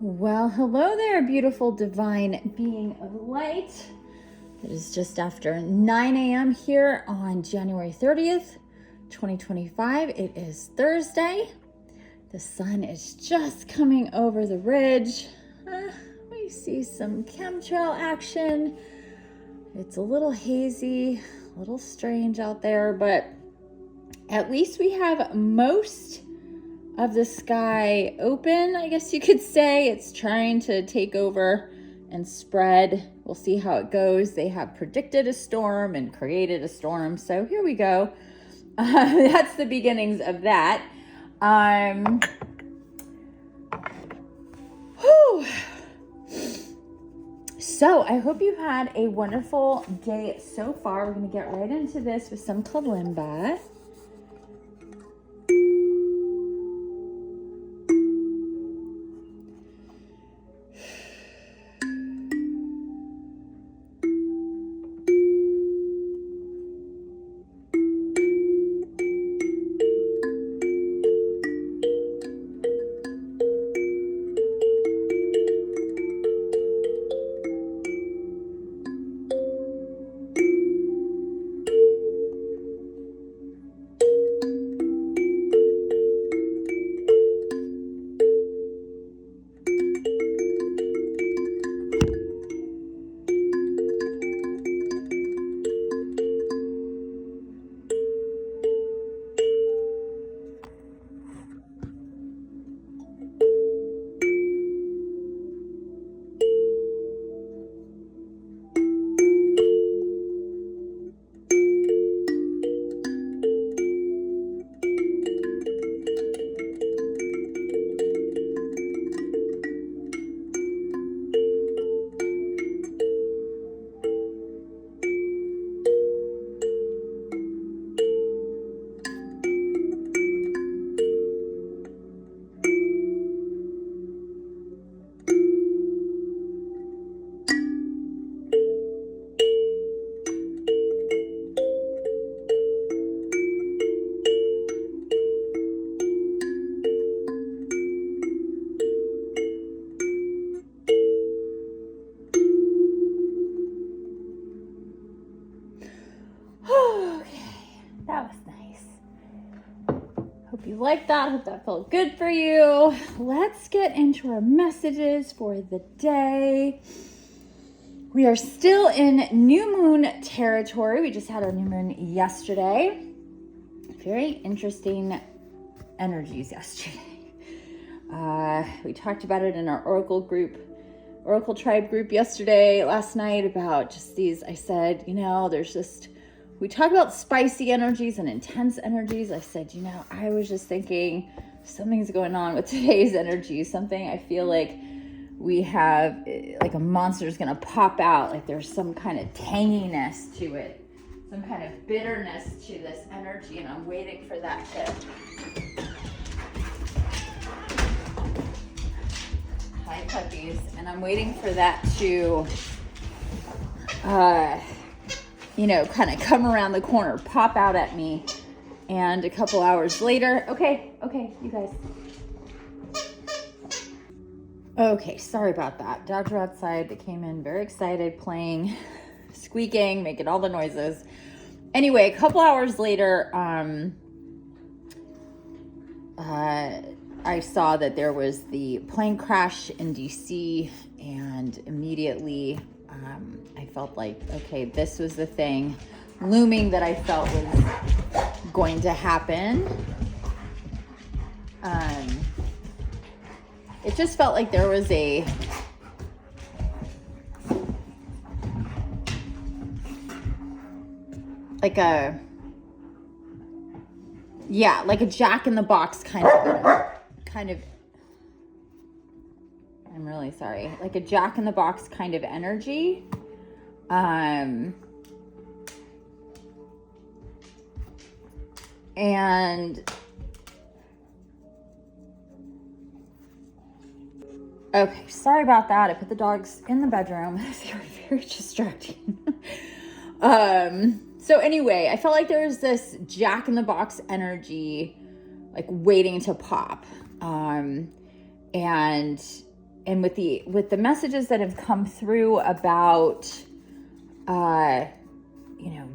Well, hello there, beautiful divine being of light. It is just after 9 a.m. here on January 30th, 2025. It is Thursday. The sun is just coming over the ridge. We see some chemtrail action. It's a little hazy, a little strange out there, but at least we have most of the sky open, I guess you could say. It's trying to take over and spread. We'll see how it goes. They have predicted a storm and created a storm. So here we go. That's the beginnings of that. So I hope you've had a wonderful day so far. We're going to get right into this with some kalimba. Hope you liked that. Hope that felt good for you. Let's get into our messages for the day. We are still in new moon territory. We just had our new moon yesterday. Very interesting energies yesterday. We talked about it in our Oracle Tribe group last night about just these. I said, we talk about spicy energies and intense energies. I said, I was just thinking something's going on with today's energy. Something I feel like we have, like a monster's going to pop out. Like there's some kind of tanginess to it, some kind of bitterness to this energy. And I'm waiting for that to... Hi, puppies. And I'm waiting for that to... kind of come around the corner, pop out at me, and a couple hours later, okay, you guys. Okay, sorry about that. Dogs are outside. They came in very excited, playing, squeaking, making all the noises. Anyway, a couple hours later, I saw that there was the plane crash in DC, and immediately I felt like, okay, this was the thing looming that I felt was going to happen. It just felt like there was like a Jack in the Box kind of I'm really sorry, like a Jack in the Box kind of energy. And okay, sorry about that. I put the dogs in the bedroom. They were very distracting. So anyway, I felt like there was this Jack in the Box energy, like waiting to pop. And and with the messages that have come through about,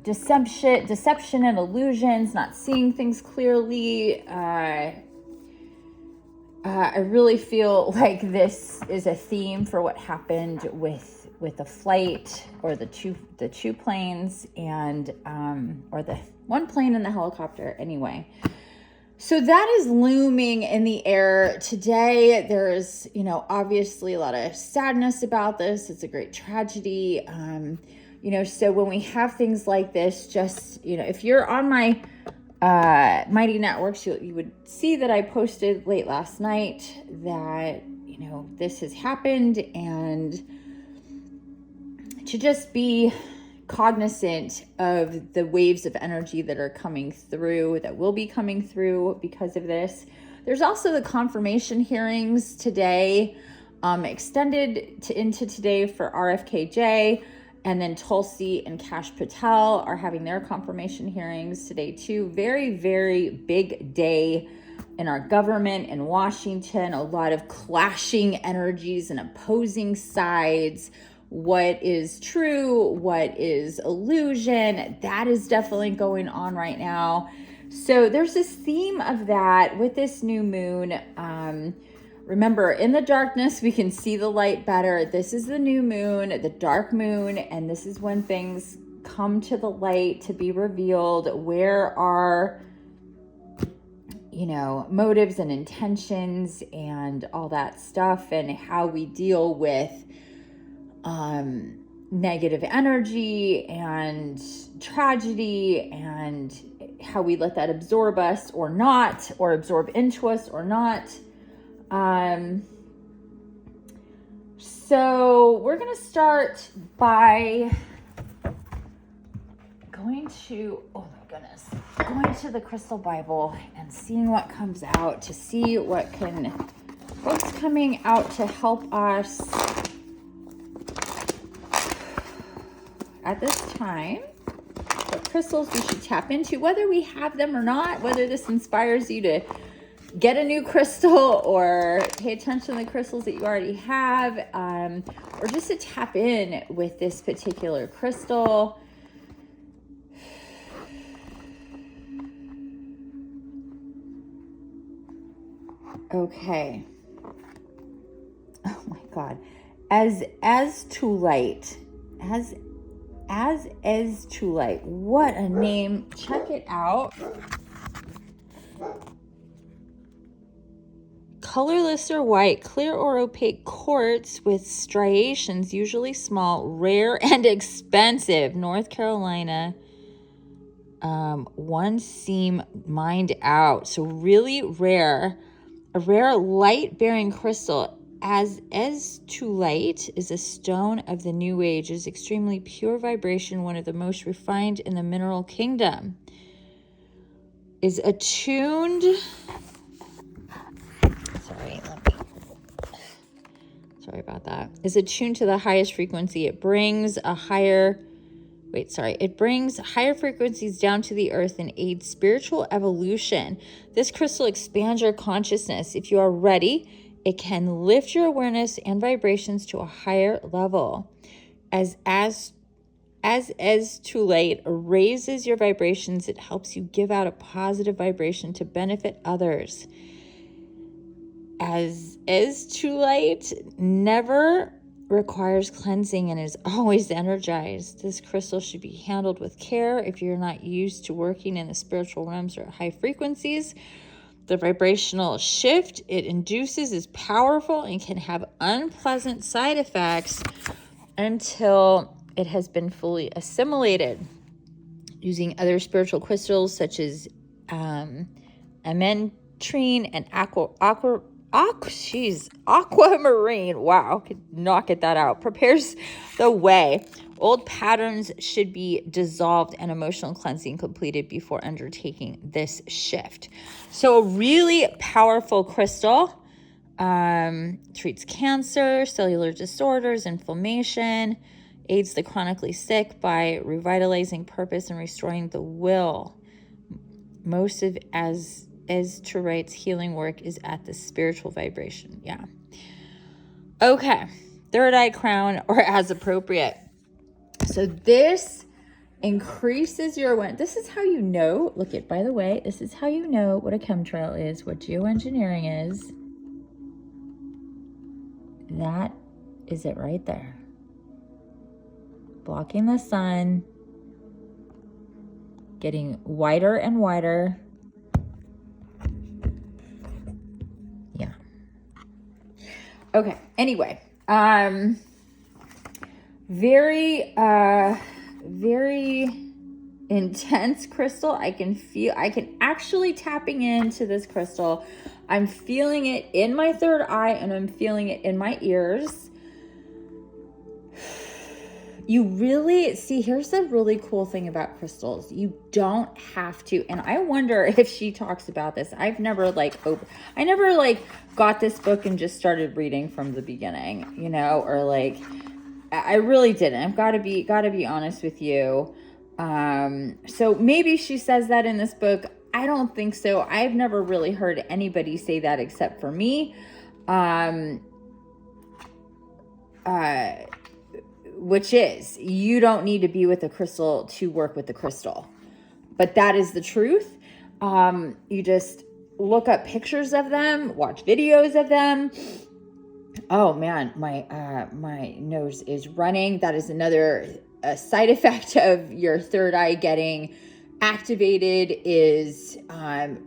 deception and illusions, not seeing things clearly, I really feel like this is a theme for what happened with the flight, or the two planes, and or the one plane and the helicopter anyway. So that is looming in the air today. There's, obviously a lot of sadness about this. It's a great tragedy. So when we have things like this, just, if you're on my Mighty Networks, you would see that I posted late last night that, this has happened, and to just be cognizant of the waves of energy that are coming through, that will be coming through because of this. There's also the confirmation hearings today, extended into today for RFKJ, and then Tulsi and Kash Patel are having their confirmation hearings today too. Very, very big day in our government in Washington. A lot of clashing energies and opposing sides. What is true, what is illusion, that is definitely going on right now. So there's this theme of that with this new moon. Remember, in the darkness, we can see the light better. This is the new moon, the dark moon, and this is when things come to the light to be revealed. Where are, motives and intentions and all that stuff, and how we deal with negative energy and tragedy, and how we let that absorb us or not, or absorb into us or not. So we're going to start by going to the Crystal Bible and seeing what comes out, to see what's coming out to help us at this time, what crystals we should tap into, whether we have them or not, whether this inspires you to get a new crystal or pay attention to the crystals that you already have, or just to tap in with this particular crystal. Okay. Oh my God. As to light. As to light. What a name. Check it out. Colorless or white, clear or opaque quartz with striations, usually small, rare and expensive. North Carolina. One seam mined out. So really rare. A rare light-bearing crystal. As to light is a stone of the New Age. It is extremely pure vibration, one of the most refined in the mineral kingdom. Is attuned. Sorry about that. Is attuned to the highest frequency. It brings higher frequencies down to the earth and aids spiritual evolution. This crystal expands your consciousness. If you are ready, it can lift your awareness and vibrations to a higher level. As to light raises your vibrations, it helps you give out a positive vibration to benefit others. As to light never requires cleansing and is always energized. This crystal should be handled with care if you're not used to working in the spiritual realms or high frequencies. The vibrational shift it induces is powerful and can have unpleasant side effects until it has been fully assimilated. Using other spiritual crystals such as ametrine and aquamarine, wow, could not get that out, prepares the way. Old patterns should be dissolved and emotional cleansing completed before undertaking this shift. So a really powerful crystal. Treats cancer, cellular disorders, inflammation, aids the chronically sick by revitalizing purpose and restoring the will. Most of as to right's healing work is at the spiritual vibration. Yeah. Okay, third eye crown or as appropriate. So this increases your awareness. This is how you know, look at, by the way, this is how you know what a chemtrail is, what geoengineering is. That is it right there. Blocking the sun, getting whiter and whiter. Yeah. Okay, anyway, very intense crystal. I can actually tapping into this crystal. I'm feeling it in my third eye and I'm feeling it in my ears. You really see, here's the really cool thing about crystals. You don't have to, and I wonder if she talks about this. I've never I never got this book and just started reading from the beginning, you know, or like, I really didn't. I've got to be honest with you. So maybe she says that in this book. I don't think so. I've never really heard anybody say that except for me. Which is, you don't need to be with a crystal to work with the crystal. But that is the truth. You just look up pictures of them, watch videos of them. Oh man, my nose is running. That is another side effect of your third eye getting activated is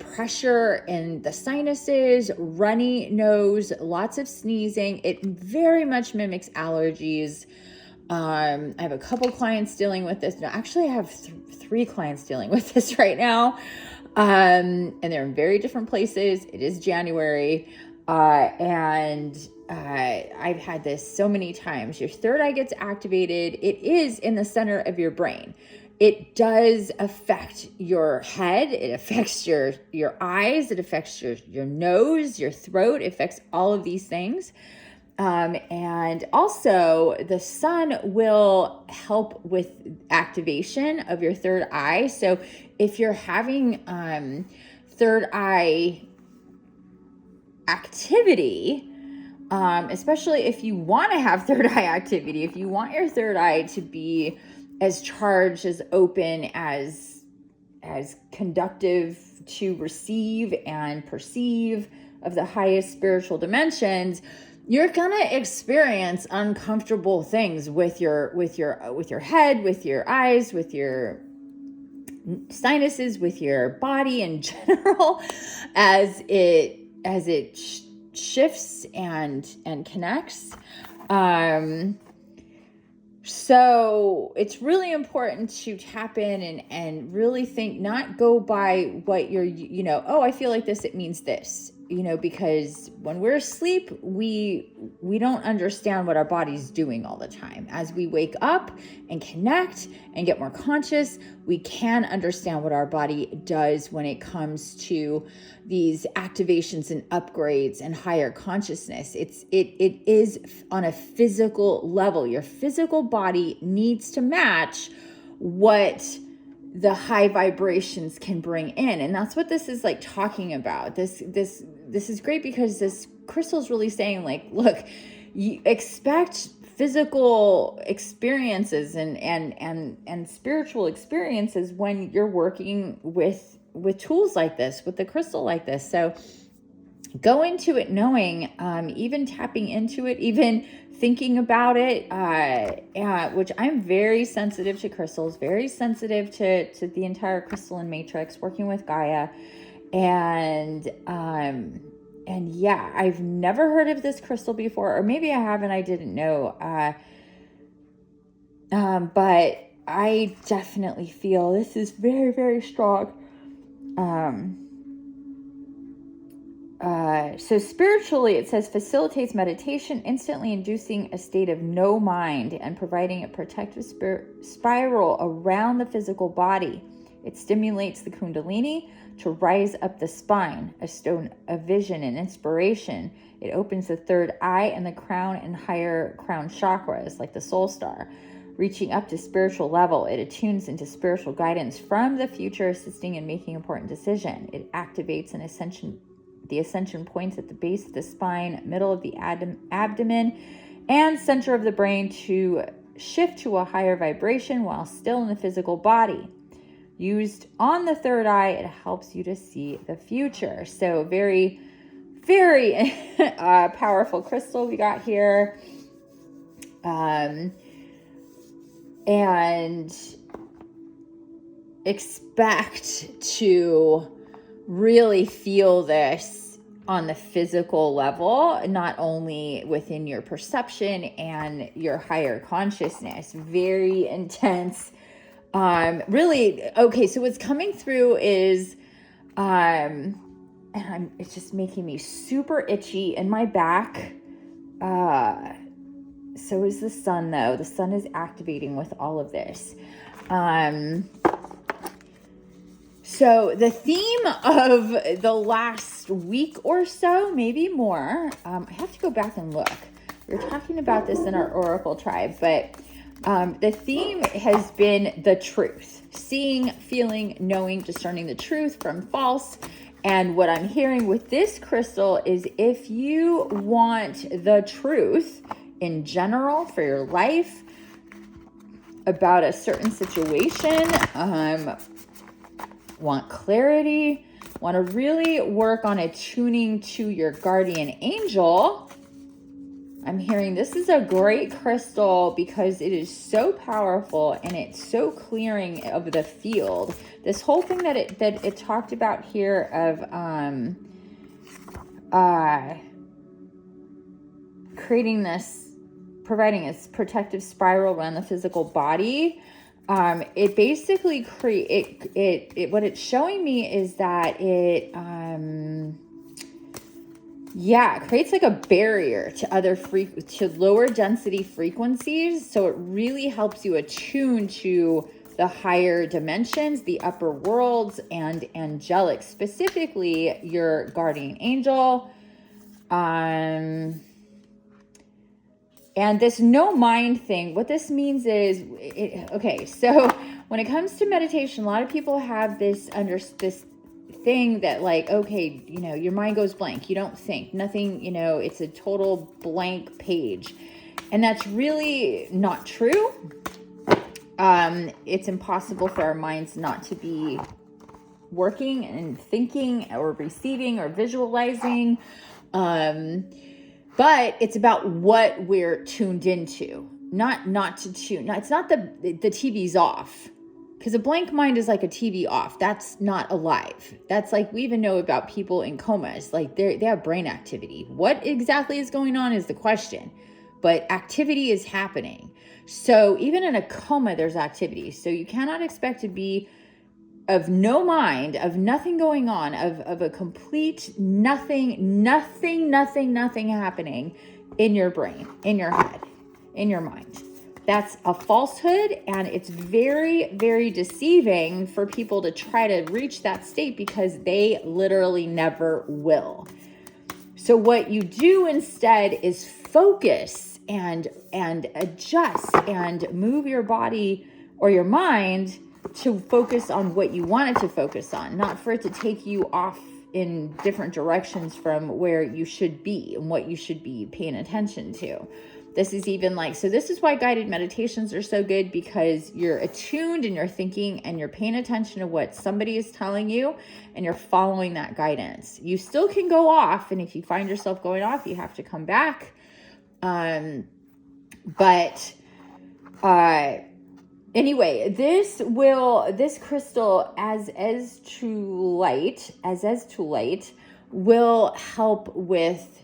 pressure in the sinuses, runny nose, lots of sneezing. It very much mimics allergies. I have a couple clients dealing with this. No, actually I have three clients dealing with this right now. And they're in very different places. It is January. And I've had this so many times. Your third eye gets activated. It is in the center of your brain. It does affect your head. It affects your eyes. It affects your nose, your throat. It affects all of these things. And also the sun will help with activation of your third eye. So if you're having third eye activity, especially if you want to have third eye activity, if you want your third eye to be as charged, as open, as conductive to receive and perceive of the highest spiritual dimensions, you're gonna experience uncomfortable things with your head, with your eyes, with your sinuses, with your body in general, as it shifts and connects. So it's really important to tap in and really think, not go by what you're, oh, I feel like this, it means this, because when we're asleep, we don't understand what our body's doing all the time. As we wake up and connect and get more conscious, we can understand what our body does when it comes to these activations and upgrades and higher consciousness. It is on a physical level. Your physical body needs to match what the high vibrations can bring in. And that's what this is like talking about. This is great because this crystal is really saying, like, look, you expect physical experiences and spiritual experiences when you're working with tools like this, with the crystal like this. So go into it knowing, even tapping into it, even thinking about it, which I'm very sensitive to crystals, very sensitive to the entire crystalline matrix, working with Gaia. And yeah, I've never heard of this crystal before, or maybe I haven't, I didn't know. But I definitely feel this is very, very strong. So spiritually, it says facilitates meditation, instantly inducing a state of no mind and providing a protective spiral around the physical body. It stimulates the Kundalini to rise up the spine, a stone of vision and inspiration. It opens the third eye and the crown and higher crown chakras, like the soul star. Reaching up to spiritual level, it attunes into spiritual guidance from the future, assisting in making important decisions. It activates an ascension The ascension points at the base of the spine, middle of the abdomen, and center of the brain to shift to a higher vibration while still in the physical body. Used on the third eye, it helps you to see the future. So very, very powerful crystal we got here. And expect to really feel this on the physical level, not only within your perception and your higher consciousness. Very intense. Really, okay, so what's coming through is, it's just making me super itchy in my back. So is the sun, though. The sun is activating with all of this. So the theme of the last week or so, maybe more, I have to go back and look. We were talking about this in our Oracle tribe, but the theme has been the truth. Seeing, feeling, knowing, discerning the truth from false. And what I'm hearing with this crystal is if you want the truth in general for your life about a certain situation, want clarity, want to really work on attuning to your guardian angel, I'm hearing this is a great crystal because it is so powerful and it's so clearing of the field. This whole thing that it talked about here of creating this, providing this protective spiral around the physical body. It basically what it's showing me is that it creates like a barrier to lower density frequencies. So it really helps you attune to the higher dimensions, the upper worlds, and angelic, specifically your guardian angel. And this no mind thing, what this means is, so when it comes to meditation, a lot of people have this thing that like, okay, your mind goes blank. You don't think, nothing, it's a total blank page. And that's really not true. It's impossible for our minds not to be working and thinking or receiving or visualizing. But it's about what we're tuned into, not to tune. Now, it's not the TV's off, because a blank mind is like a TV off. That's not alive. That's like, we even know about people in comas, like they have brain activity. What exactly is going on is the question, but activity is happening. So even in a coma, there's activity. So you cannot expect to be of no mind, of nothing going on, of a complete nothing happening in your brain, in your head, in your mind. That's a falsehood, and it's very, very deceiving for people to try to reach that state because they literally never will. So what you do instead is focus and adjust and move your body or your mind to focus on what you want it to focus on, not for it to take you off in different directions from where you should be and what you should be paying attention to. This is even like, so this is why guided meditations are so good, because you're attuned and you're thinking and you're paying attention to what somebody is telling you and you're following that guidance. You still can go off, and if you find yourself going off, you have to come back. Anyway, this crystal as to light will help with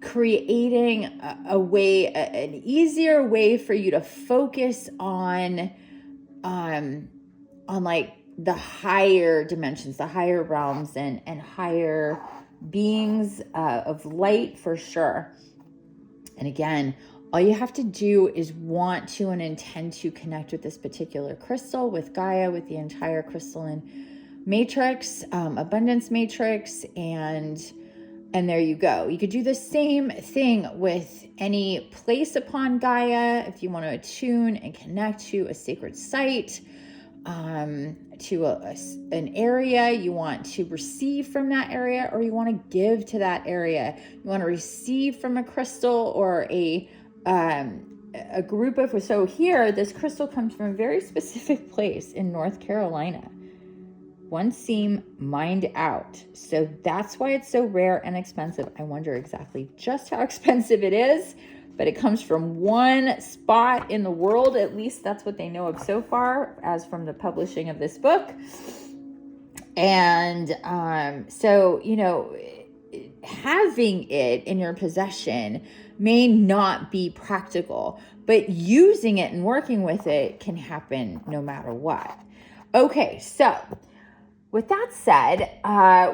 creating an easier way for you to focus on like the higher dimensions, the higher realms and higher beings of light, for sure. And again, all you have to do is want to and intend to connect with this particular crystal, with Gaia, with the entire crystalline matrix, abundance matrix, and there you go. You could do the same thing with any place upon Gaia if you want to attune and connect to a sacred site. to an area, you want to receive from that area, or you want to give to that area. You want to receive from a crystal or a group of, so here, this crystal comes from a very specific place in North Carolina. One seam mined out. So that's why it's so rare and expensive. I wonder exactly just how expensive it is, but it comes from one spot in the world. At least that's what they know of so far, as from the publishing of this book. And so, you know, having it in your possession may not be practical, but using it and working with it can happen no matter what. Okay, so with that said,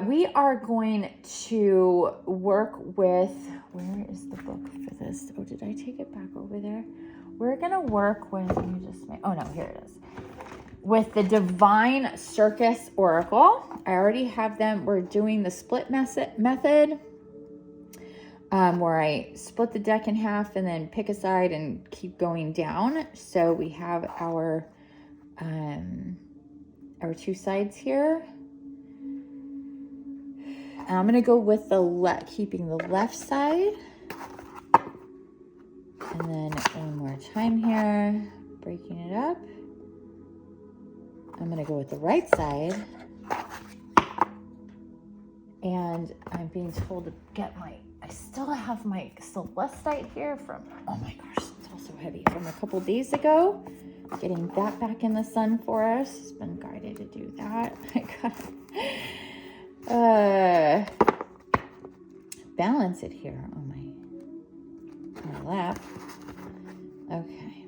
we are going to work with, where is the book for this? Oh, did I take it back over there? We're going to work with, let me just make, oh no, here it is. With the Divine Circus Oracle. I already have them. We're doing the split method, where I split the deck in half and then pick a side and keep going down. So we have our two sides here. And I'm going to go with the keeping the left side. And then one more time here, breaking it up. I'm going to go with the right side. And I'm being told to get I still have my celestite here from, oh my gosh, it's also heavy, from a couple days ago. Getting that back in the sun for us. It's been guided to do that. I gotta balance it here on my lap. Okay.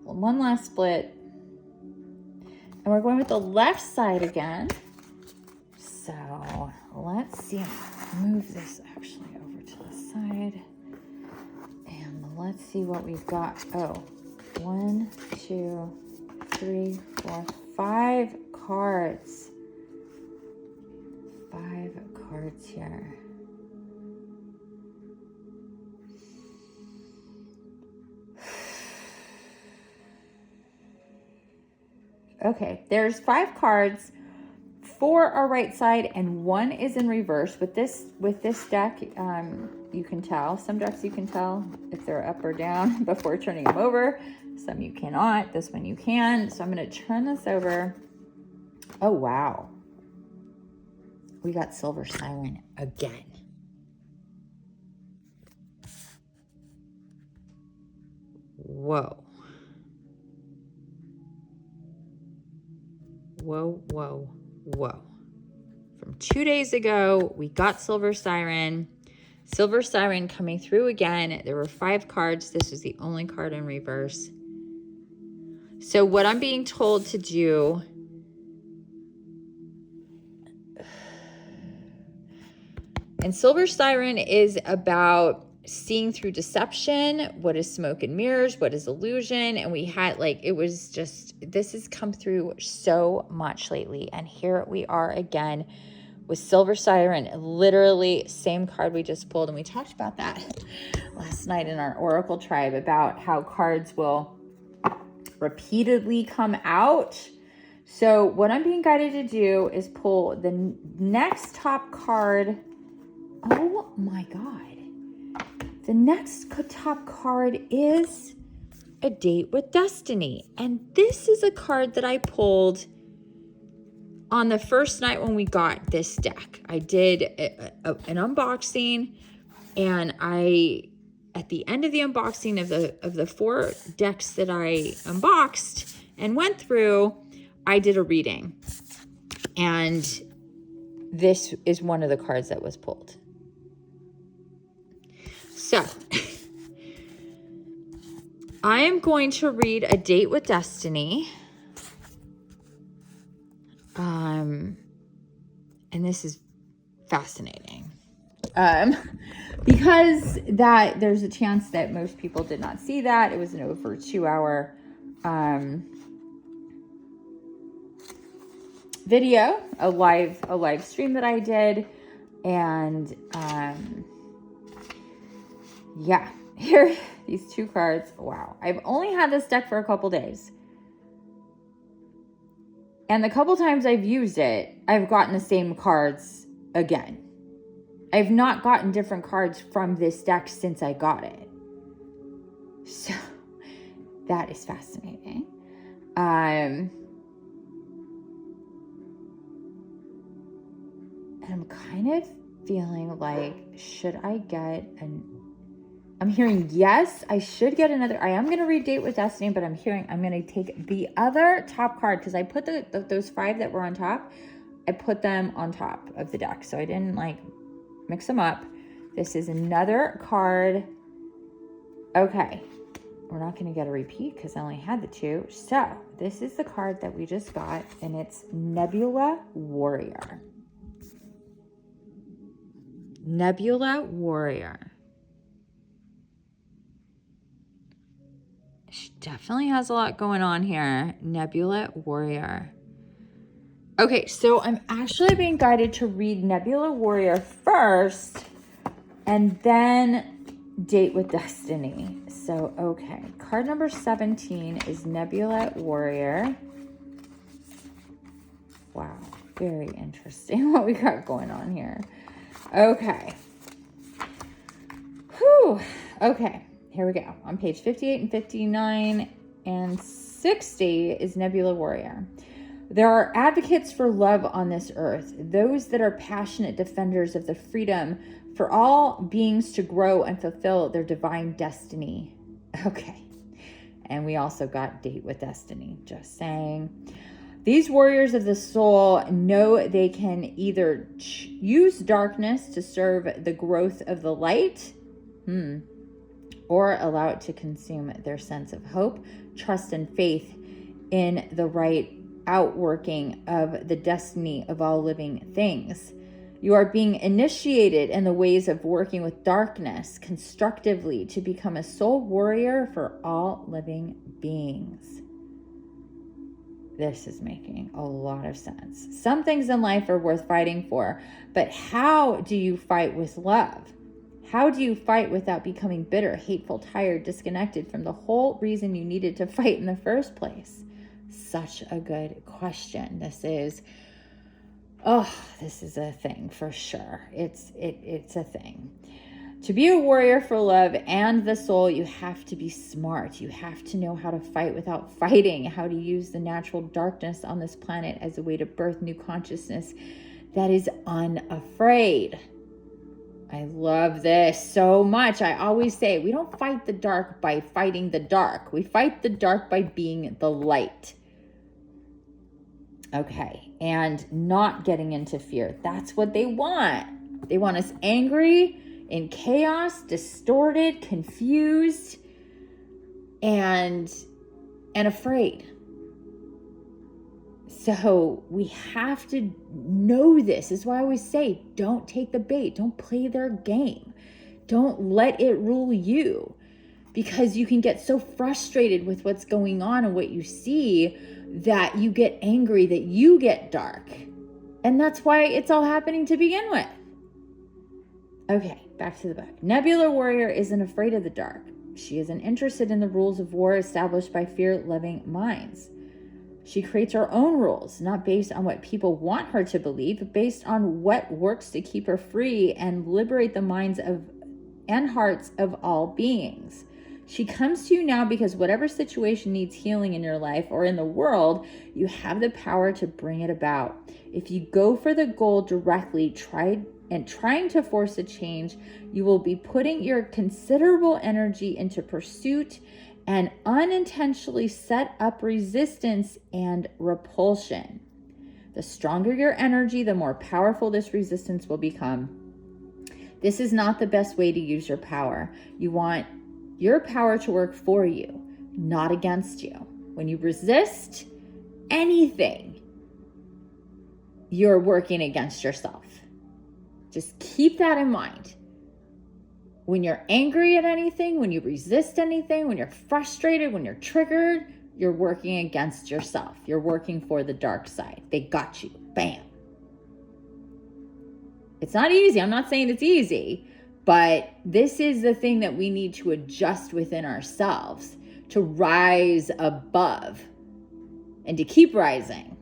Well, one last split. And we're going with the left side again. So let's see. Move this actually over to the side. And let's see what we've got. Oh, 1, 2, 3, 4, 5 cards. 5 cards here. Okay, there's 5 cards. 4 are right side and 1 is in reverse. With this deck, you can tell. Some decks you can tell if they're up or down before turning them over. Some you cannot. This one you can. So I'm going to turn this over. Oh, wow. We got Silver Siren again. Whoa. Whoa, whoa, whoa. From 2 days ago, we got Silver Siren. Silver Siren coming through again. There were 5 cards. This was the only card in reverse. So what I'm being told to do, and Silver Siren is about seeing through deception. What is smoke and mirrors? What is illusion? And we had it was just, this has come through so much lately. And here we are again with Silver Siren, literally same card we just pulled. And we talked about that last night in our Oracle Tribe, about how cards will repeatedly come out. So what I'm being guided to do is pull the next top card. Oh my God. The next top card is A Date with Destiny. And this is a card that I pulled on the first night when we got this deck. I did an unboxing, and at the end of the unboxing of the 4 decks that I unboxed and went through, I did a reading. And this is one of the cards that was pulled. So, I am going to read A Date with Destiny. And this is fascinating. Because there's a chance that most people did not see that. It was an over 2-hour video, a live stream that I did. And yeah, here, these 2 cards. Wow. I've only had this deck for a couple days. And the couple times I've used it, I've gotten the same cards again. I've not gotten different cards from this deck since I got it. So that is fascinating. And I'm kind of feeling like, should I get I'm hearing yes, I should get another. I am going to read Date with Destiny, but I'm going to take the other top card because I put those 5 that were on top, I put them on top of the deck. So I didn't like mix them up. This is another card. Okay. We're not going to get a repeat because I only had the 2. So this is the card that we just got, and it's Nebula Warrior. Nebula Warrior. She definitely has a lot going on here. Nebula Warrior. Okay, so I'm actually being guided to read Nebula Warrior first and then Date with Destiny. So, okay. Card number 17 is Nebula Warrior. Wow, very interesting what we got going on here. Okay. Whew. Okay. Here we go. On page 58 and 59 and 60 is Nebula Warrior. There are advocates for love on this earth, those that are passionate defenders of the freedom for all beings to grow and fulfill their divine destiny. Okay. And we also got Date with Destiny, just saying. These warriors of the soul know they can either use darkness to serve the growth of the light, or allow it to consume their sense of hope, trust, and faith in the right outworking of the destiny of all living things. You are being initiated in the ways of working with darkness constructively to become a soul warrior for all living beings. This is making a lot of sense. Some things in life are worth fighting for, but how do you fight with love? How do you fight without becoming bitter, hateful, tired, disconnected from the whole reason you needed to fight in the first place? Such a good question. This is a thing for sure. It's a thing. To be a warrior for love and the soul, you have to be smart. You have to know how to fight without fighting, how to use the natural darkness on this planet as a way to birth new consciousness that is unafraid. I love this so much. I always say we don't fight the dark by fighting the dark. We fight the dark by being the light. Okay, and not getting into fear. That's what they want. They want us angry, in chaos, distorted, confused, and afraid. So we have to know this. This is why I always say, don't take the bait. Don't play their game. Don't let it rule you, because you can get so frustrated with what's going on and what you see that you get angry, that you get dark. And that's why it's all happening to begin with. Okay, back to the book. Nebula Warrior isn't afraid of the dark. She isn't interested in the rules of war established by fear-loving minds. She creates her own rules, not based on what people want her to believe, but based on what works to keep her free and liberate the minds and hearts of all beings. She comes to you now because whatever situation needs healing in your life or in the world, you have the power to bring it about. If you go for the goal directly, trying to force a change, you will be putting your considerable energy into pursuit and unintentionally set up resistance and repulsion. The stronger your energy, the more powerful this resistance will become. This is not the best way to use your power. You want your power to work for you, not against you. When you resist anything, you're working against yourself. Just keep that in mind. When you're angry at anything, when you resist anything, when you're frustrated, when you're triggered, you're working against yourself. You're working for the dark side. They got you. Bam. It's not easy. I'm not saying it's easy, but this is the thing that we need to adjust within ourselves to rise above and to keep rising.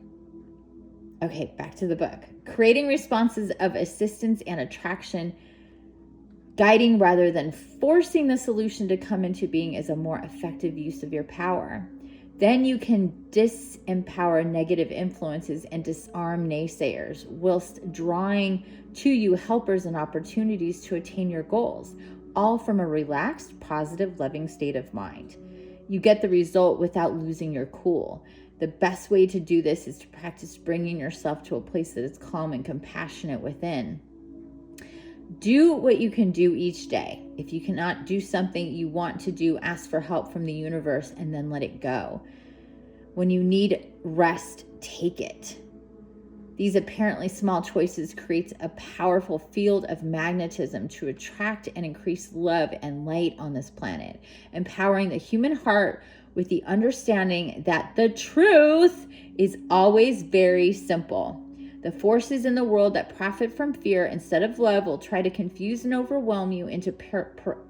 Okay, back to the book. Creating responses of assistance and attraction, guiding rather than forcing the solution to come into being is a more effective use of your power. Then you can disempower negative influences and disarm naysayers, whilst drawing to you helpers and opportunities to attain your goals, all from a relaxed, positive, loving state of mind. You get the result without losing your cool. The best way to do this is to practice bringing yourself to a place that is calm and compassionate within. Do what you can do each day. If you cannot do something you want to do, ask for help from the universe and then let it go. When you need rest, take it. These apparently small choices creates a powerful field of magnetism to attract and increase love and light on this planet, empowering the human heart with the understanding that the truth is always very simple. The forces in the world that profit from fear instead of love will try to confuse and overwhelm you into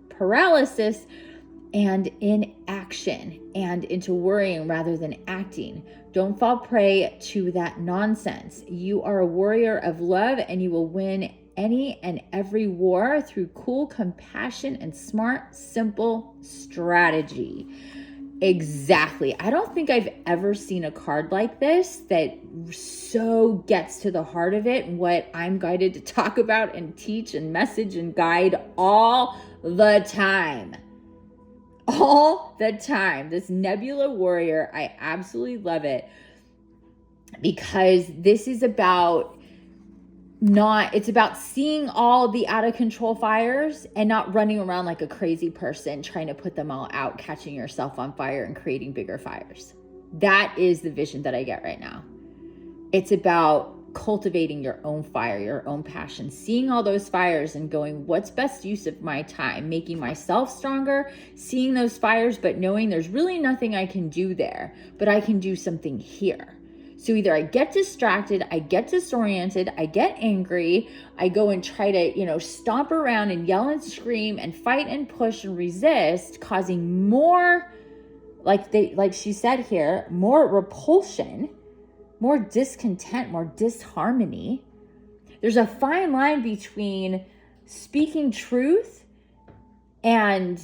paralysis and inaction, and into worrying rather than acting. Don't fall prey to that nonsense. You are a warrior of love, and you will win any and every war through cool compassion and smart, simple strategy. Exactly. I don't think I've ever seen a card like this that so gets to the heart of it, and what I'm guided to talk about and teach and message and guide all the time. All the time. This Nebula Warrior, I absolutely love it, because this is about it's about seeing all the out of control fires and not running around like a crazy person trying to put them all out, catching yourself on fire and creating bigger fires. That is the vision that I get right now. It's about cultivating your own fire, your own passion, seeing all those fires and going, what's best use of my time? Making myself stronger, seeing those fires, but knowing there's really nothing I can do there, but I can do something here. So either I get distracted, I get disoriented, I get angry, I go and try to, stomp around and yell and scream and fight and push and resist, causing more, like she said here, more repulsion, more discontent, more disharmony. There's a fine line between speaking truth and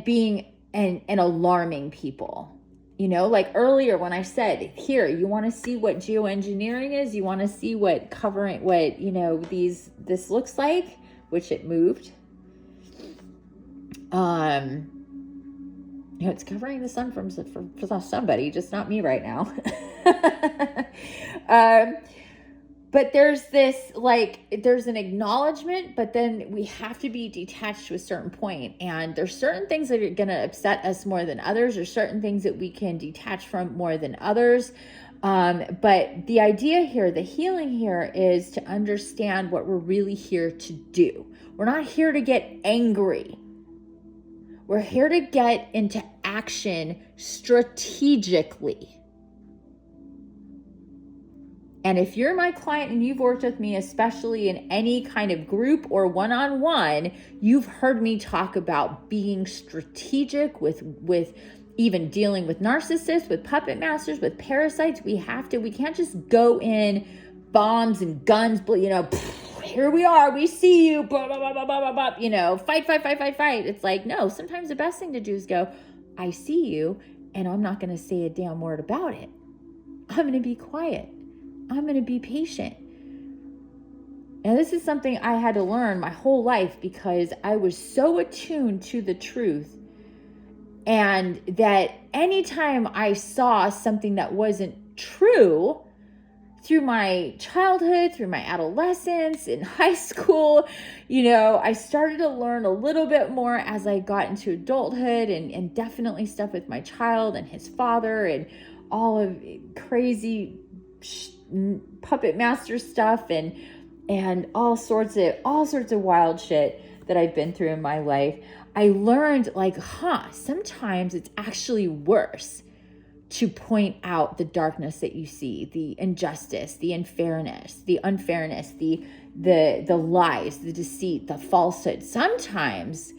being and alarming people. Like earlier when I said, here, you want to see what geoengineering is? You want to see what this looks like, which it moved. It's covering the sun from somebody, just not me right now. But there's there's an acknowledgement, but then we have to be detached to a certain point. And there's certain things that are going to upset us more than others. There's certain things that we can detach from more than others. But the idea here, the healing here, is to understand what we're really here to do. We're not here to get angry. We're here to get into action strategically. And if you're my client and you've worked with me, especially in any kind of group or one-on-one, you've heard me talk about being strategic with even dealing with narcissists, with puppet masters, with parasites. We can't just go in bombs and guns, here we are, we see you, blah, blah, blah, blah, blah, blah, blah, fight. It's like, no, sometimes the best thing to do is go, I see you, and I'm not going to say a damn word about it. I'm going to be quiet. I'm going to be patient. Now, this is something I had to learn my whole life, because I was so attuned to the truth, and that anytime I saw something that wasn't true through my childhood, through my adolescence, in high school, I started to learn a little bit more as I got into adulthood, and definitely stuff with my child and his father and all of crazy puppet master stuff and all sorts of wild shit that I've been through in my life. I learned sometimes it's actually worse to point out the darkness that you see, the injustice, the unfairness, the lies, the deceit, the falsehood. Sometimes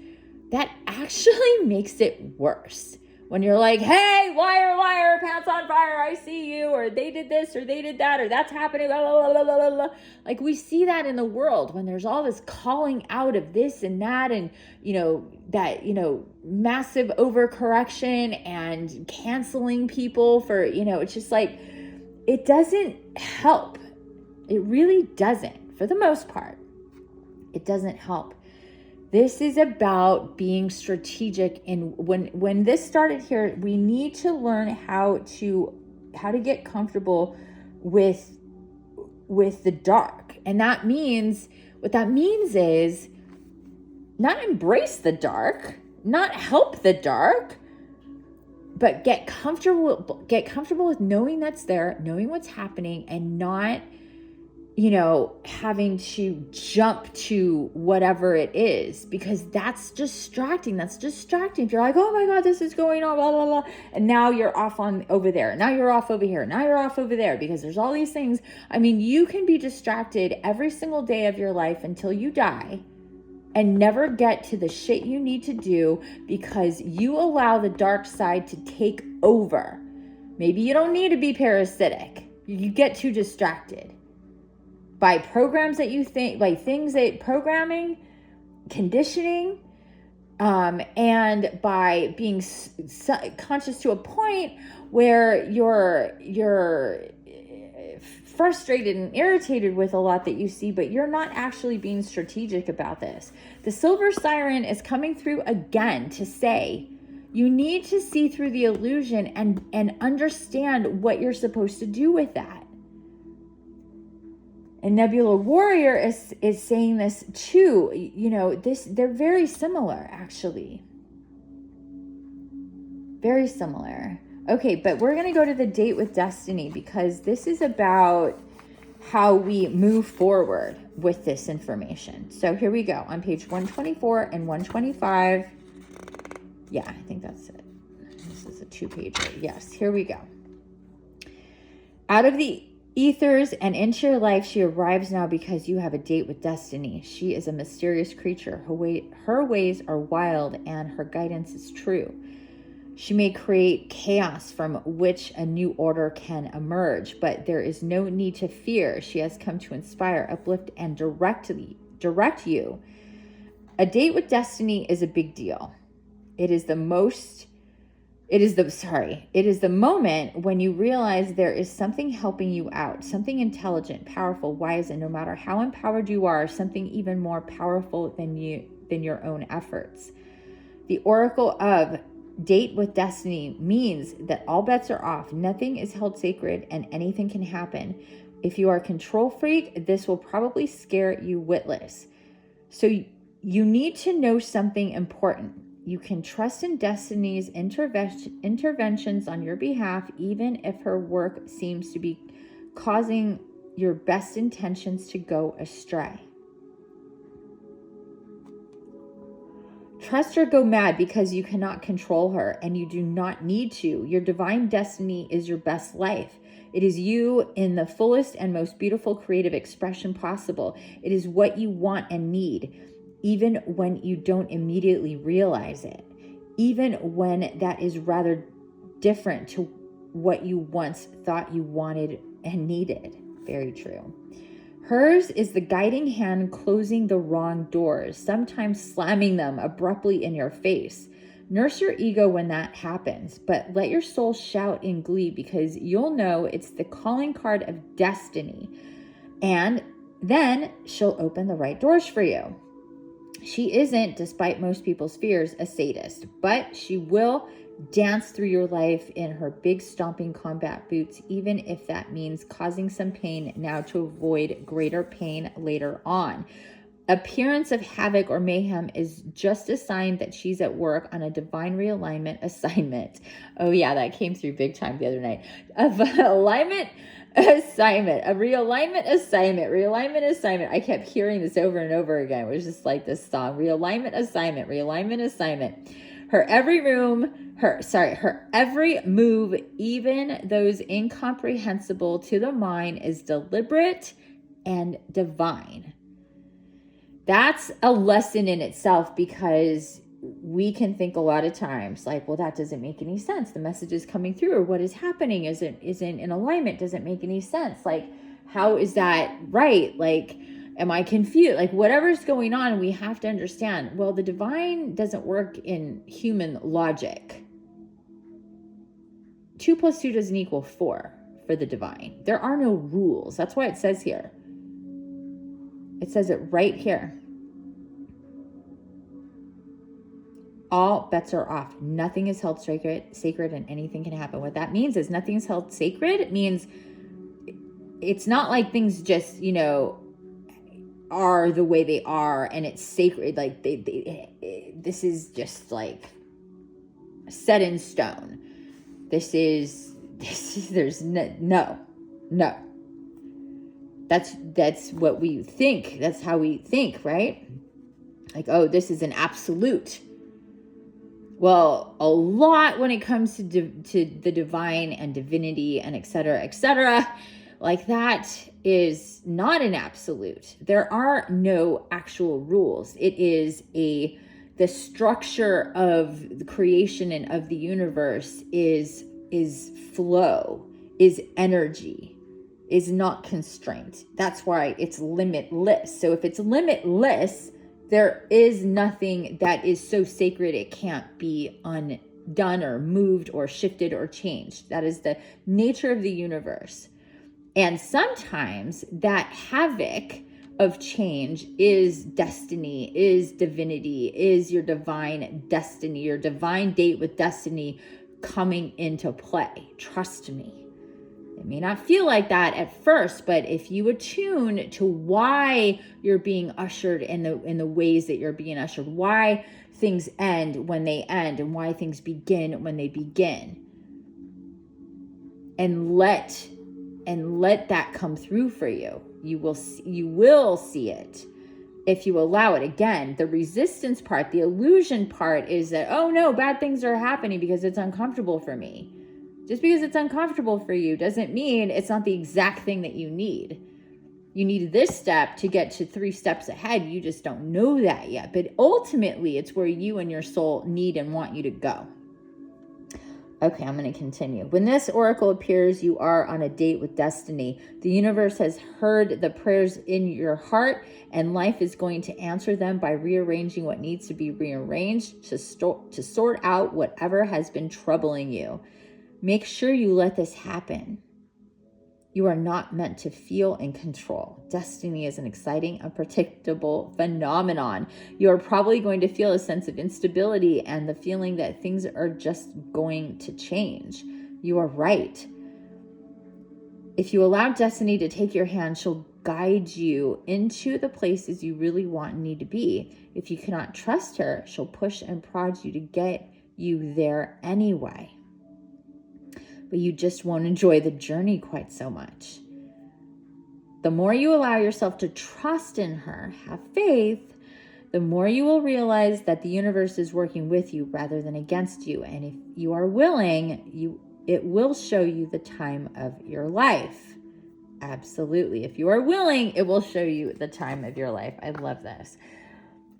that actually makes it worse. When you're like, hey, liar, pants on fire, I see you, or they did this, or they did that, or that's happening, blah, blah, blah, blah, blah. Like we see that in the world when there's all this calling out of this and that, and, that, massive overcorrection and canceling people for, it's just like, it doesn't help. It really doesn't, for the most part. It doesn't help. This is about being strategic. And when this started here, we need to learn how to get comfortable with the dark. And what that means is not embrace the dark, not help the dark, but get comfortable with knowing that's there, knowing what's happening, and not having to jump to whatever it is, because that's distracting. If you're like, oh my God, this is going on, blah, blah, blah. And now you're off on over there. Now you're off over here. Now you're off over there, because there's all these things. I mean, you can be distracted every single day of your life until you die and never get to the shit you need to do because you allow the dark side to take over. Maybe you don't need to be parasitic. You get too distracted by programs that you think, like things that programming, conditioning, and by being conscious to a point where you're frustrated and irritated with a lot that you see, but you're not actually being strategic about this. The silver siren is coming through again to say, you need to see through the illusion and understand what you're supposed to do with that. And Nebula Warrior is saying this too. They're very similar, actually. Very similar. Okay, but we're going to go to the date with destiny, because this is about how we move forward with this information. So here we go on page 124 and 125. Yeah, I think that's it. This is a 2-pager. Yes, here we go. Out of the ethers and into your life, she arrives now because you have a date with destiny. She is a mysterious creature. Her ways are wild and her guidance is true. She may create chaos from which a new order can emerge, but there is no need to fear. She has come to inspire, uplift, and direct you. A date with destiny is a big deal. It is the moment when you realize there is something helping you out, something intelligent, powerful, wise, and no matter how empowered you are, something even more powerful than your own efforts. The oracle of date with destiny means that all bets are off, nothing is held sacred, and anything can happen. If you are a control freak, this will probably scare you witless. So you need to know something important. You can trust in destiny's interventions on your behalf, even if her work seems to be causing your best intentions to go astray. Trust or go mad, because you cannot control her and you do not need to. Your divine destiny is your best life. It is you in the fullest and most beautiful creative expression possible. It is what you want and need, even when you don't immediately realize it, even when that is rather different to what you once thought you wanted and needed. Very true. Hers is the guiding hand closing the wrong doors, sometimes slamming them abruptly in your face. Nurse your ego when that happens, but let your soul shout in glee, because you'll know it's the calling card of destiny. And then she'll open the right doors for you. She isn't, despite most people's fears, a sadist, but she will dance through your life in her big stomping combat boots, even if that means causing some pain now to avoid greater pain later on. Appearance of havoc or mayhem is just a sign that she's at work on a divine realignment assignment. Oh yeah, that came through big time the other night. A realignment assignment. I kept hearing this over and over again. It was just like this song, realignment assignment. Her every move, even those incomprehensible to the mind, is deliberate and divine. That's a lesson in itself, because we can think a lot of times like, well, that doesn't make any sense. The message is coming through, or what is happening isn't in alignment, doesn't make any sense. Like, how is that right? Like, am I confused? Like, whatever's going on, we have to understand, well, the divine doesn't work in human logic. 2 + 2 doesn't equal 4 for the divine. There are no rules. That's why it says here. It says it right here. All bets are off. Nothing is held sacred, and anything can happen. What that means is nothing is held sacred. It means it's not like things just, are the way they are and it's sacred. Like this is just like set in stone. There's no. That's what we think. That's how we think, right? Like, oh, this is an absolute. Well, a lot when it comes to the divine and divinity and et cetera, like that is not an absolute. There are no actual rules. It is the structure of the creation and of the universe is flow, is energy, is not constraint. That's why it's limitless. So if it's limitless, there is nothing that is so sacred it can't be undone or moved or shifted or changed. That is the nature of the universe. And sometimes that havoc of change is destiny, is divinity, is your divine destiny, your divine date with destiny coming into play. Trust me. It may not feel like that at first, but if you attune to why you're being ushered in the ways that you're being ushered, why things end when they end, and why things begin when they begin, and let that come through for you, you will see it if you allow it. Again, the resistance part, the illusion part is that, oh no, bad things are happening because it's uncomfortable for me. Just because it's uncomfortable for you doesn't mean it's not the exact thing that you need. You need this step to get to 3 steps ahead. You just don't know that yet. But ultimately, it's where you and your soul need and want you to go. Okay, I'm going to continue. When this oracle appears, you are on a date with destiny. The universe has heard the prayers in your heart, and life is going to answer them by rearranging what needs to be rearranged to sort out whatever has been troubling you. Make sure you let this happen. You are not meant to feel in control. Destiny is an exciting, unpredictable phenomenon. You are probably going to feel a sense of instability and the feeling that things are just going to change. You are right. If you allow destiny to take your hand, she'll guide you into the places you really want and need to be. If you cannot trust her, she'll push and prod you to get you there anyway. But you just won't enjoy the journey quite so much. The more you allow yourself to trust in her, have faith, the more you will realize that the universe is working with you rather than against you. And if you are willing, it will show you the time of your life. Absolutely. If you are willing, it will show you the time of your life. I love this.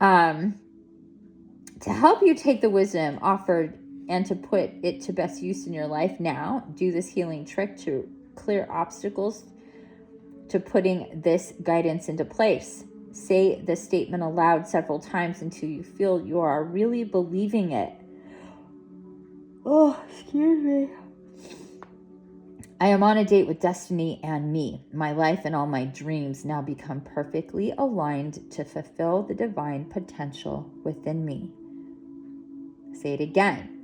To help you take the wisdom offered and to put it to best use in your life now, do this healing trick to clear obstacles to putting this guidance into place. Say the statement aloud several times until you feel you are really believing it. Oh, excuse me. I am on a date with destiny and me. My life and all my dreams now become perfectly aligned to fulfill the divine potential within me. Say it again.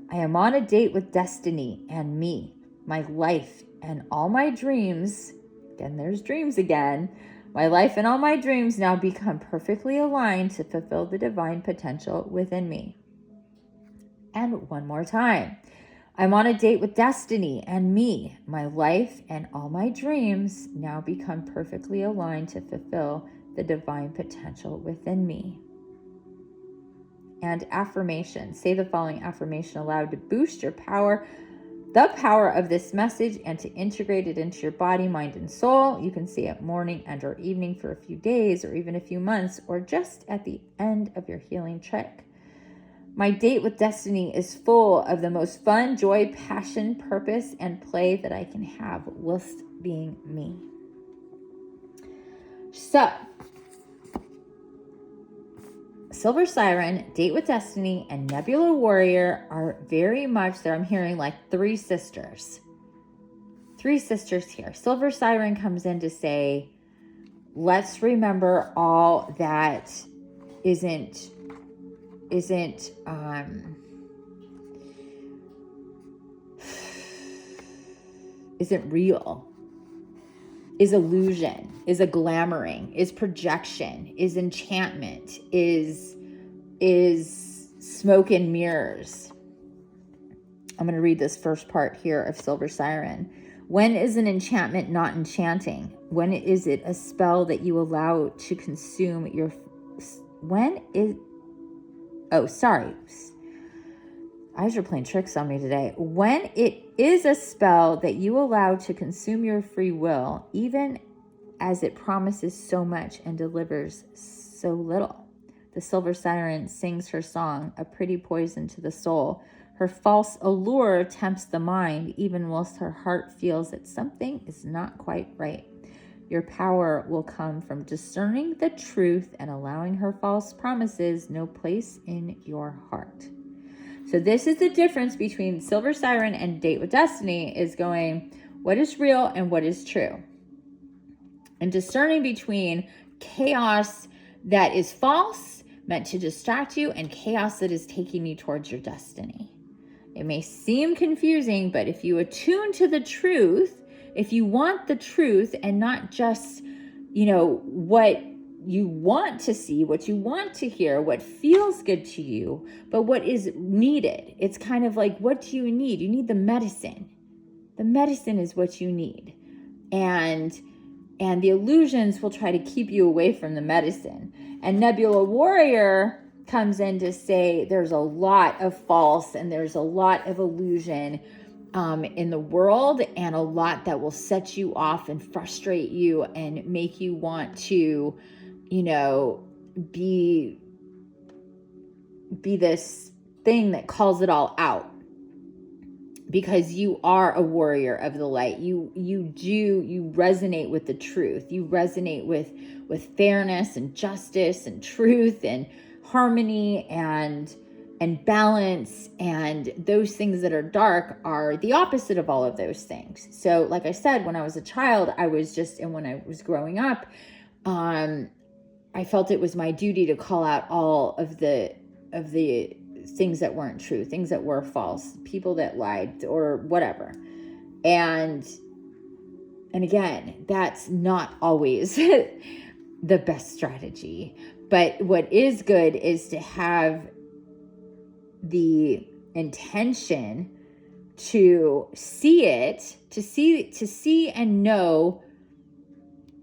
I am on a date with destiny and me. My life and all my dreams, again, there's dreams again. My life and all my dreams now become perfectly aligned to fulfill the divine potential within me. And one more time. I'm on a date with destiny and me. My life and all my dreams now become perfectly aligned to fulfill the divine potential within me. And affirmation. Say the following affirmation aloud to boost your power, the power of this message, and to integrate it into your body, mind, and soul. You can say it morning and or evening for a few days or even a few months, or just at the end of your healing trick. My date with destiny is full of the most fun, joy, passion, purpose, and play that I can have whilst being me. So, Silver Siren, Date with Destiny, and Nebula Warrior are very much there. I'm hearing like three sisters. Three sisters here. Silver Siren comes in to say, let's remember all that isn't real, is illusion, is a glamoring, is projection, is enchantment, is smoke and mirrors. I'm going to read this first part here of Silver Siren. When is an enchantment not enchanting? When is it a spell that you allow to consume your... Eyes are playing tricks on me today. When it is a spell that you allow to consume your free will, even as it promises so much and delivers so little. The Silver Siren sings her song, a pretty poison to the soul. Her false allure tempts the mind, even whilst her heart feels that something is not quite right. Your power will come from discerning the truth and allowing her false promises no place in your heart. So this is the difference between Silver Siren and Date with Destiny, is going, what is real and what is true? And discerning between chaos that is false, meant to distract you, and chaos that is taking you towards your destiny. It may seem confusing, but if you attune to the truth, if you want the truth and not just, what you want to see, what you want to hear, what feels good to you, but what is needed. It's kind of like, what do you need? You need the medicine. The medicine is what you need. And the illusions will try to keep you away from the medicine. And Nebula Warrior comes in to say there's a lot of false and there's a lot of illusion in the world, and a lot that will set you off and frustrate you and make you want to, be this thing that calls it all out. Because you are a warrior of the light. You resonate with the truth. You resonate with fairness and justice and truth and harmony and balance, and those things that are dark are the opposite of all of those things. So like I said, when I was a child, and when I was growing up, I felt it was my duty to call out all of the things that weren't true, things that were false, people that lied or whatever. And again, that's not always the best strategy. But what is good is to have the intention to see it, to see and know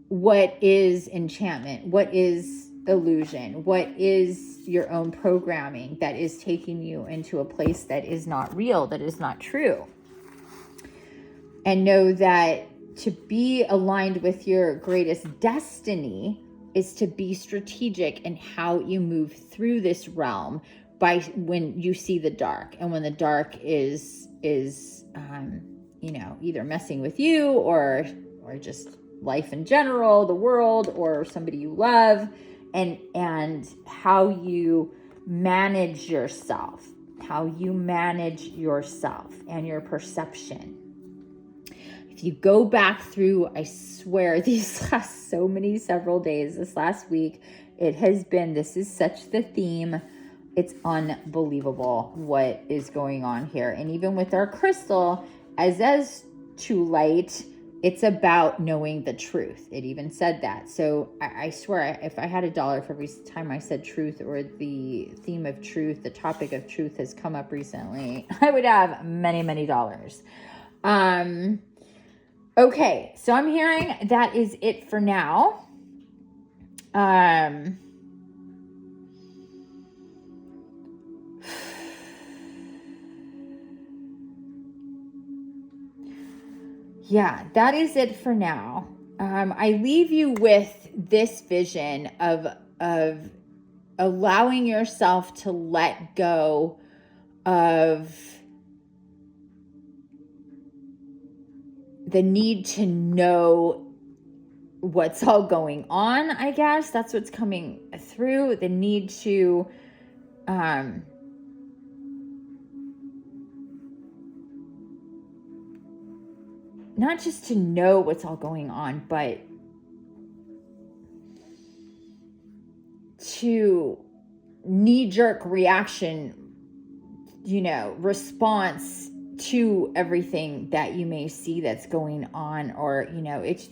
what is enchantment, what is illusion, what is your own programming that is taking you into a place that is not real, that is not true. And know that to be aligned with your greatest destiny is to be strategic in how you move through this realm by when you see the dark, and when the dark is either messing with you or just life in general, the world, or somebody you love, and how you manage yourself, and your perception. If you go back through, I swear, these last several days, this last week, this is such the theme. It's unbelievable what is going on here. And even with our crystal, as to light, it's about knowing the truth. It even said that. So I swear, if I had $1 for every time I said truth, or the theme of truth, the topic of truth has come up recently, I would have many, many dollars. Okay, so I'm hearing that is it for now. Yeah, that is it for now. I leave you with this vision of allowing yourself to let go of the need to know what's all going on, I guess. That's what's coming through. The need to not just to know what's all going on, but to knee-jerk reaction, response to everything that you may see that's going on. Or,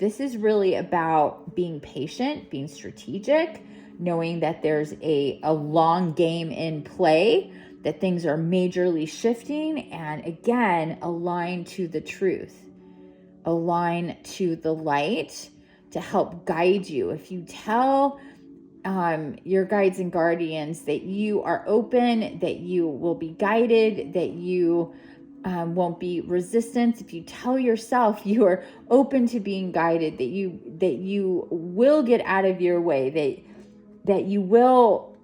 this is really about being patient, being strategic, knowing that there's a long game in play, that things are majorly shifting, and again, align to the truth, align to the light to help guide you. If you tell your guides and guardians that you are open, that you will be guided, that you won't be resistant, if you tell yourself you are open to being guided, that you will get out of your way, that you will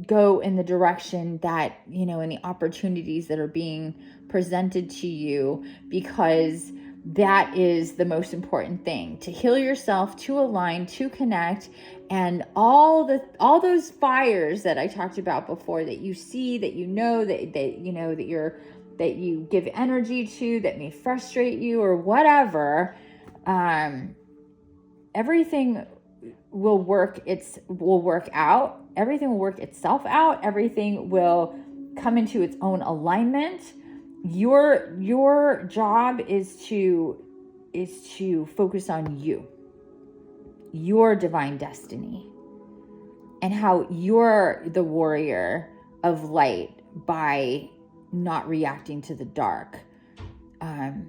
go in the direction that, in the opportunities that are being presented to you, because that is the most important thing, to heal yourself, to align, to connect. And all those fires that I talked about before, that you see, that that you give energy to, that may frustrate you or whatever, everything will work out. Everything will work itself out. Everything will come into its own alignment. Your job is to focus on your divine destiny, and how you're the warrior of light by not reacting to the dark, and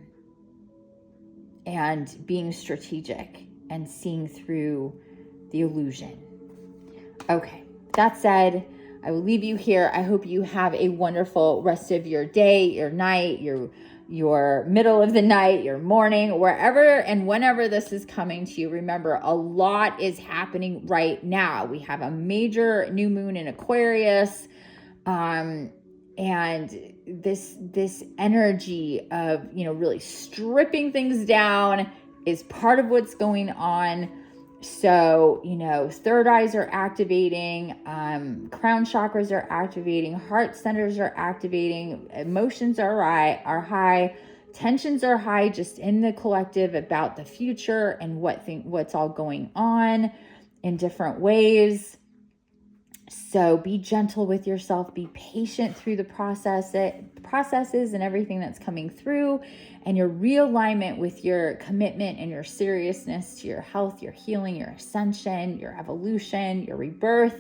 being strategic and seeing through the illusion. Okay, that said, I will leave you here. I hope you have a wonderful rest of your day, your night, your middle of the night, your morning, wherever and whenever this is coming to you. Remember, a lot is happening right now. We have a major new moon in Aquarius, and this energy of, really stripping things down is part of what's going on. So, third eyes are activating, crown chakras are activating, heart centers are activating, emotions are high, tensions are high just in the collective about the future and what's all going on in different ways. So be gentle with yourself, be patient through the processes and everything that's coming through, and your realignment with your commitment and your seriousness to your health, your healing, your ascension, your evolution, your rebirth.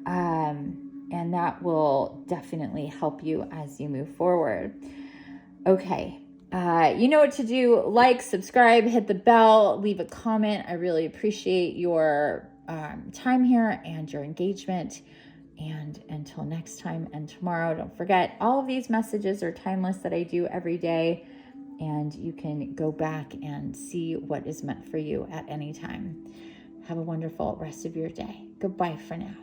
And that will definitely help you as you move forward. Okay. You know what to do. Like, subscribe, hit the bell, leave a comment. I really appreciate your time here and your engagement. And until next time and tomorrow, don't forget, all of these messages are timeless that I do every day, and you can go back and see what is meant for you at any time. Have a wonderful rest of your day. Goodbye for now.